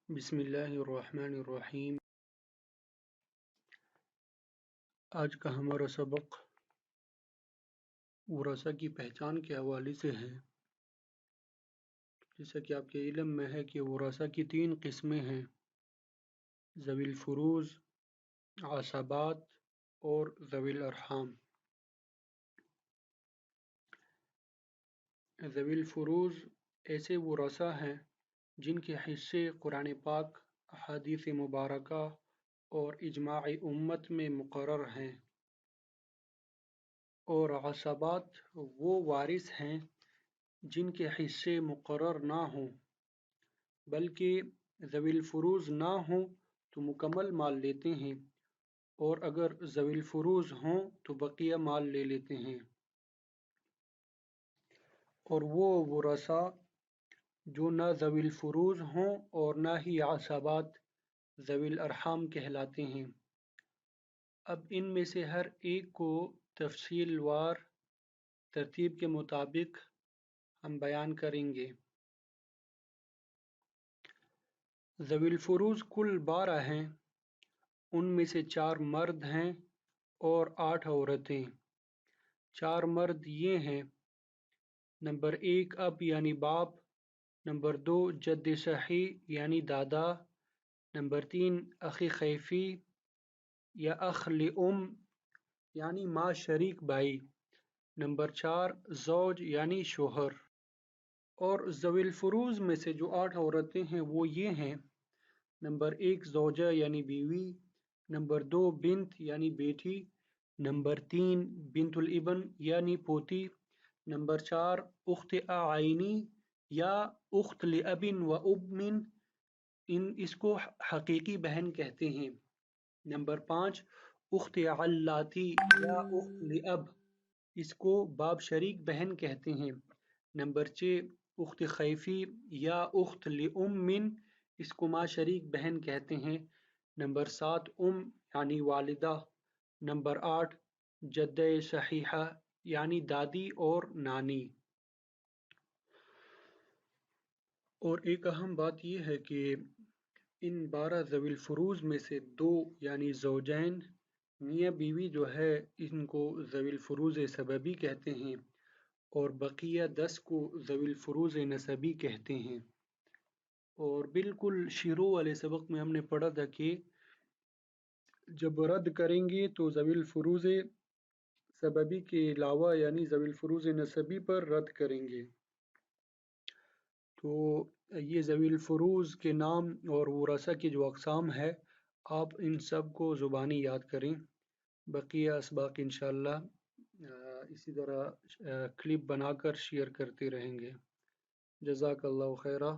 بسم اللہ الرحمن الرحیم۔ آج کا ہمارا سبق ورثہ کی پہچان کے حوالے سے ہے۔ جیسا کہ آپ کے علم میں ہے کہ ورثہ کی 3 قسمیں ہیں: ذوی الفروض، عصبات اور ذوی الارحام۔ ذوی الفروض ایسے ورثہ ہیں جن کے حصے قرآن پاک، احادیث مبارکہ اور اجماع امت میں مقرر ہیں، اور عصبات وہ وارث ہیں جن کے حصے مقرر نہ ہوں بلکہ ذوی الفروض نہ ہوں تو مکمل مال لیتے ہیں، اور اگر ذوی الفروض ہوں تو بقیہ مال لے لیتے ہیں۔ اور وہ ورثہ جو نہ ذوی الفروض ہوں اور نہ ہی عصبات ذوی الارحام کہلاتے ہیں۔ اب ان میں سے ہر ایک کو تفصیل وار ترتیب کے مطابق ہم بیان کریں گے۔ ذوی الفروض کل 12 ہیں، ان میں سے 4 مرد ہیں اور 8 عورتیں۔ 4 مرد یہ ہیں: نمبر 1 اب یعنی باپ، نمبر 2 جد صحیح یعنی دادا، نمبر 3 اخی خیفی یا اخ لأم یعنی ماں شریک بھائی، نمبر 4 زوج یعنی شوہر۔ اور ذوی الفروض میں سے جو 8 عورتیں ہیں وہ یہ ہیں: نمبر 1 زوجہ یعنی بیوی، نمبر 2 بنت یعنی بیٹی، نمبر 3 بنت الابن یعنی پوتی، نمبر 4 اخت اعینی یا اخت لأب و ام، اس کو حقیقی بہن کہتے ہیں، نمبر 5 اخت علاتی یا اخت لأب، اس کو باپ شریک بہن کہتے ہیں، نمبر 6 اخت خیفی یا اخت لأم، اس کو ماں شریک بہن کہتے ہیں، نمبر 7 یعنی والدہ، نمبر 8 جدہ صحیحہ یعنی دادی اور نانی۔ اور ایک اہم بات یہ ہے کہ ان 12 ذوی الفروض میں سے 2 یعنی زوجین میاں بیوی جو ہے ان کو ذوی الفروض سببی کہتے ہیں، اور بقیہ 10 کو ذوی الفروض نسبی کہتے ہیں۔ اور بالکل شروع والے سبق میں ہم نے پڑھا تھا کہ جب رد کریں گے تو ذوی الفروض سببی کے علاوہ یعنی ذوی الفروض نسبی پر رد کریں گے۔ تو یہ ذوی الفروض کے نام اور ورثہ کی جو اقسام ہے آپ ان سب کو زبانی یاد کریں۔ بقیہ اسباق انشاءاللہ اسی طرح کلپ بنا کر شیئر کرتے رہیں گے۔ جزاک اللہ خیرہ۔